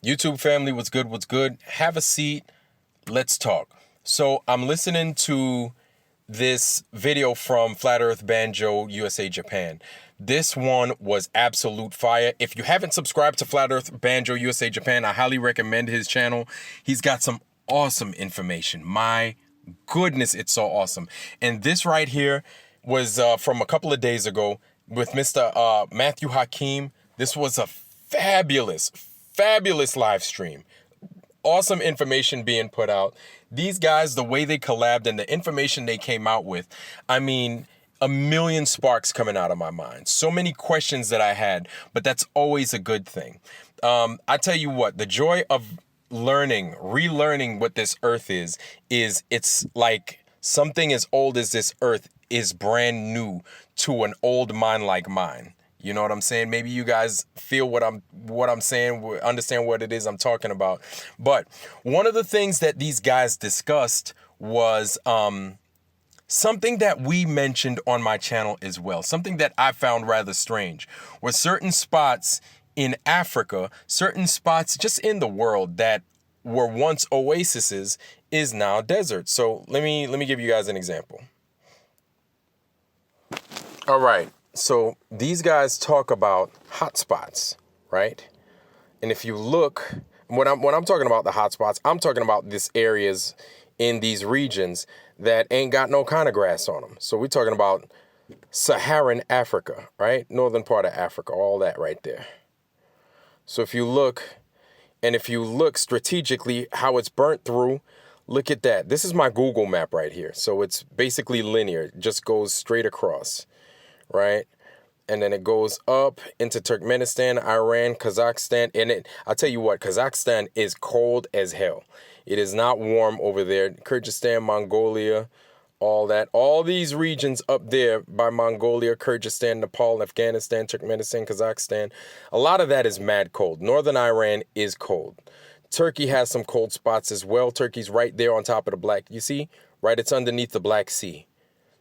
YouTube family, what's good? What's good? Have a seat. Let's talk. So I'm listening to this video from Flat Earth Banjo USA Japan. This one was absolute fire. If you haven't subscribed to Flat Earth Banjo USA Japan, I highly recommend his channel. He's got some awesome information. My goodness, it's so awesome. And this right here was from a couple of days ago with Mr. Matthew Hakeem. This was a fabulous live stream. Awesome information being put out. These guys, the way they collabed and the information they came out with, I mean, a million sparks coming out of my mind. So many questions that I had, but that's always a good thing. I tell you what, the joy of relearning what this earth is it's like something as old as this earth is brand new to an old mind like mine. You know what I'm saying? Maybe you guys feel what I'm saying, understand what it is I'm talking about. But one of the things that these guys discussed was something that we mentioned on my channel as well. Something that I found rather strange was certain spots in Africa, certain spots just in the world that were once oases is now deserts. So let me give you guys an example. All right. So these guys talk about hotspots, right? And if you look, when I'm talking about the hotspots, I'm talking about these areas in these regions that ain't got no kind of grass on them. So we're talking about Saharan Africa, right? Northern part of Africa, all that right there. So if you look strategically how it's burnt through, look at that. This is my Google map right here. So it's basically linear, it just goes straight across. Right? And then it goes up into Turkmenistan, Iran, Kazakhstan. And I'll tell you what, Kazakhstan is cold as hell. It is not warm over there. Kyrgyzstan, Mongolia, all that. All these regions up there by Mongolia, Kyrgyzstan, Nepal, Afghanistan, Turkmenistan, Kazakhstan. A lot of that is mad cold. Northern Iran is cold. Turkey has some cold spots as well. Turkey's right there on top of the Black. You see? Right, it's underneath the Black Sea.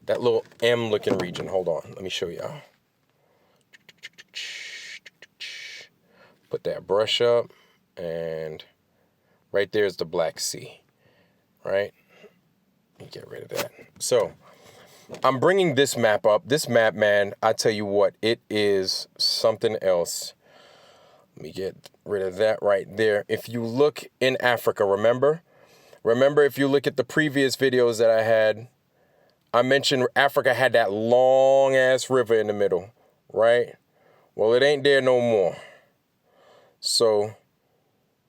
That little M-looking region. Hold on. Let me show y'all. Put that brush up. And right there is the Black Sea. Right? Let me get rid of that. So, I'm bringing this map up. This map, man, I tell you what, it is something else. Let me get rid of that right there. If you look in Africa, remember if you look at the previous videos that I had, I mentioned Africa had that long-ass river in the middle, right? Well, it ain't there no more. So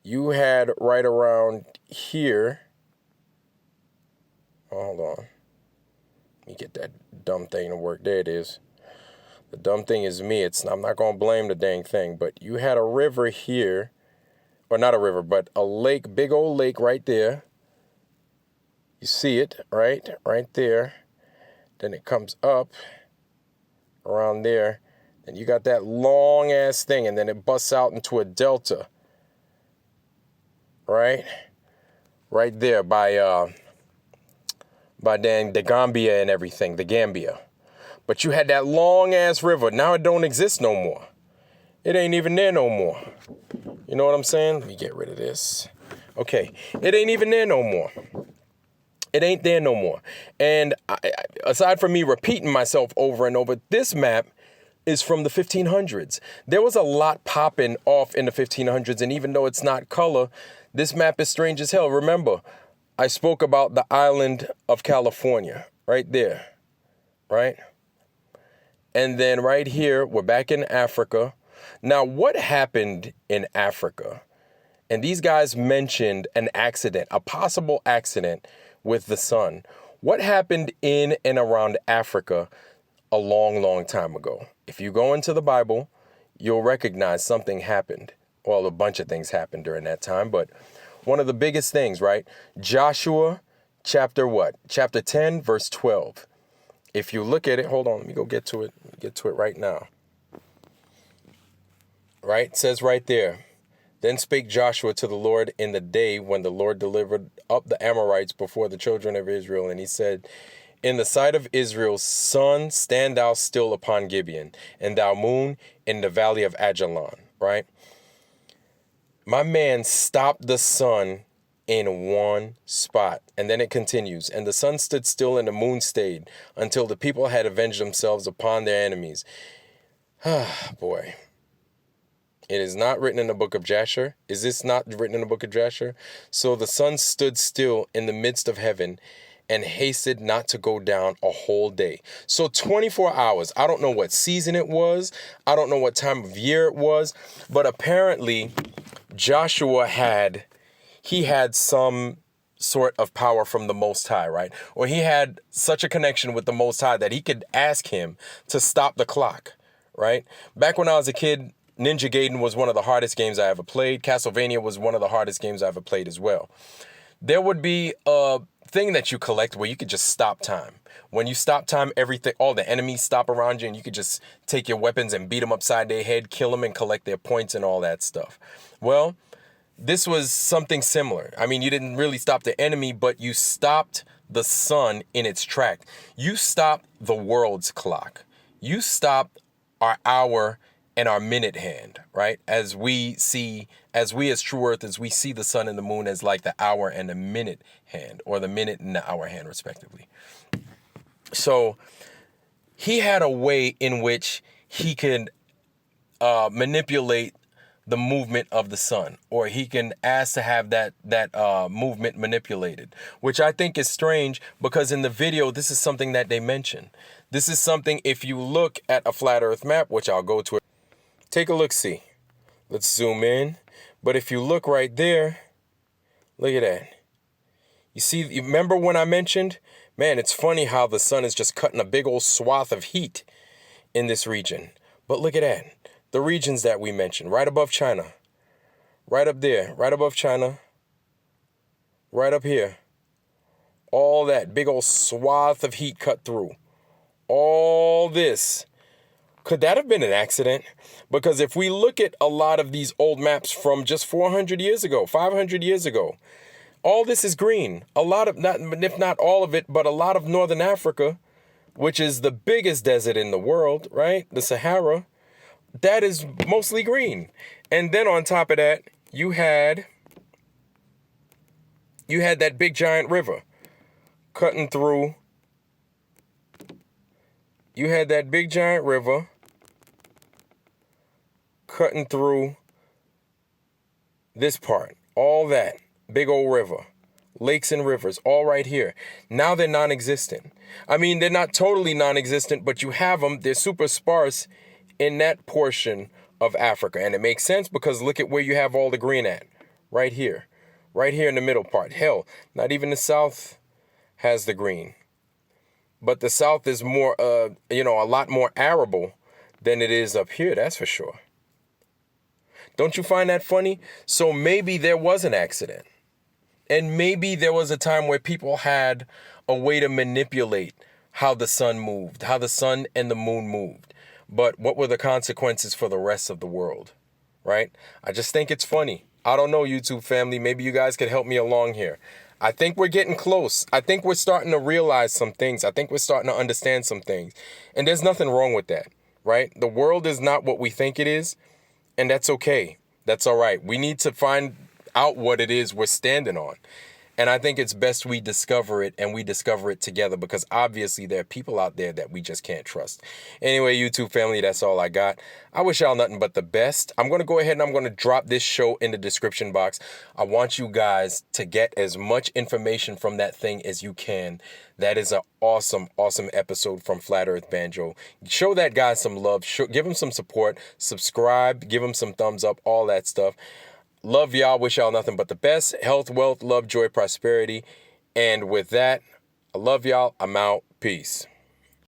you had right around here. Oh, hold on. Let me get that dumb thing to work. There it is. The dumb thing is me. I'm not going to blame the dang thing, but you had a river here. Or not a river, but a lake, big old lake right there. You see it, right? Right there. Then it comes up around there, and you got that long ass thing, and then it busts out into a delta, right? Right there by the Gambia and everything, the Gambia. But you had that long ass river. Now it don't exist no more. It ain't even there no more. You know what I'm saying? Let me get rid of this. Okay, it ain't even there no more. It ain't there no more. And aside from me repeating myself over and over, this map is from the 1500s. There was a lot popping off in the 1500s, and even though it's not color, this map is strange as hell. Remember, I spoke about the island of California, right there, right? And then right here, we're back in Africa. Now, what happened in Africa? And these guys mentioned an accident, a possible accident with the sun. What happened in and around Africa a long time ago? If you go into the Bible, you'll recognize something happened. Well, a bunch of things happened during that time, but one of the biggest things, right? Joshua chapter what? Chapter 10, verse 12. If you look at it, hold on, let me go get to it. Get to it right now. Right? It says right there. Then spake Joshua to the Lord in the day when the Lord delivered up the Amorites before the children of Israel. And he said, in the sight of Israel's sun, stand thou still upon Gibeon, and thou moon in the valley of Ajalon. Right? My man stopped the sun in one spot. And then it continues. And the sun stood still and the moon stayed until the people had avenged themselves upon their enemies. Ah, boy. It is not written in the book of Jasher. Is this not written in the book of Jasher? So the sun stood still in the midst of heaven and hasted not to go down a whole day. So 24 hours. I don't know what season it was. I don't know what time of year it was. But apparently Joshua had some sort of power from the Most High, right? Or he had such a connection with the Most High that he could ask him to stop the clock, right? Back when I was a kid, Ninja Gaiden was one of the hardest games I ever played. Castlevania was one of the hardest games I ever played as well. There would be a thing that you collect where you could just stop time. When you stop time, everything, all the enemies stop around you and you could just take your weapons and beat them upside their head, kill them and collect their points and all that stuff. Well, this was something similar. I mean, you didn't really stop the enemy, but you stopped the sun in its track. You stopped the world's clock. You stopped our hour and our minute hand, right? As true earthers, we see the sun and the moon as like the hour and the minute hand, or the minute and the hour hand, respectively. So he had a way in which he could manipulate the movement of the sun, or he can ask to have that movement manipulated, which I think is strange because in the video, this is something that they mention. This is something, if you look at a flat earth map, which I'll go to, take a look, see. Let's zoom in. But if you look right there, look at that. You remember when I mentioned, man, it's funny how the sun is just cutting a big old swath of heat in this region. But look at that. The regions that we mentioned, right above China, right up there, right above China, right up here. All that big old swath of heat cut through. All this. Could that have been an accident? Because if we look at a lot of these old maps from just 400 years ago, 500 years ago, all this is green. A lot of, if not all of it, but a lot of Northern Africa, which is the biggest desert in the world, right? The Sahara, that is mostly green. And then on top of that, you had that big giant river cutting through. You had that big giant river cutting through this part. All that big old river, lakes and rivers, all right here. Now they're non-existent. I mean, they're not totally non-existent, but you have them. They're super sparse in that portion of Africa. And it makes sense because look at where you have all the green at. Right here in the middle part. Hell, not even the south has the green. But the south is more, a lot more arable than it is up here, that's for sure. Don't you find that funny? So maybe there was an accident. And maybe there was a time where people had a way to manipulate how the sun moved, how the sun and the moon moved. But what were the consequences for the rest of the world, right? I just think it's funny. I don't know, YouTube family. Maybe you guys could help me along here. I think we're getting close. I think we're starting to realize some things. I think we're starting to understand some things. And there's nothing wrong with that, right? The world is not what we think it is, and that's okay. That's all right. We need to find out what it is we're standing on. And I think it's best we discover it, and we discover it together, because obviously there are people out there that we just can't trust. Anyway, YouTube family, that's all I got. I wish y'all nothing but the best. I'm going to go ahead and I'm going to drop this show in the description box. I want you guys to get as much information from that thing as you can. That is an awesome, awesome episode from Flat Earth Banjo. Show that guy some love. Give him some support. Subscribe. Give him some thumbs up. All that stuff. Love y'all. Wish y'all nothing but the best. Health, wealth, love, joy, prosperity. And with that, I love y'all. I'm out. Peace.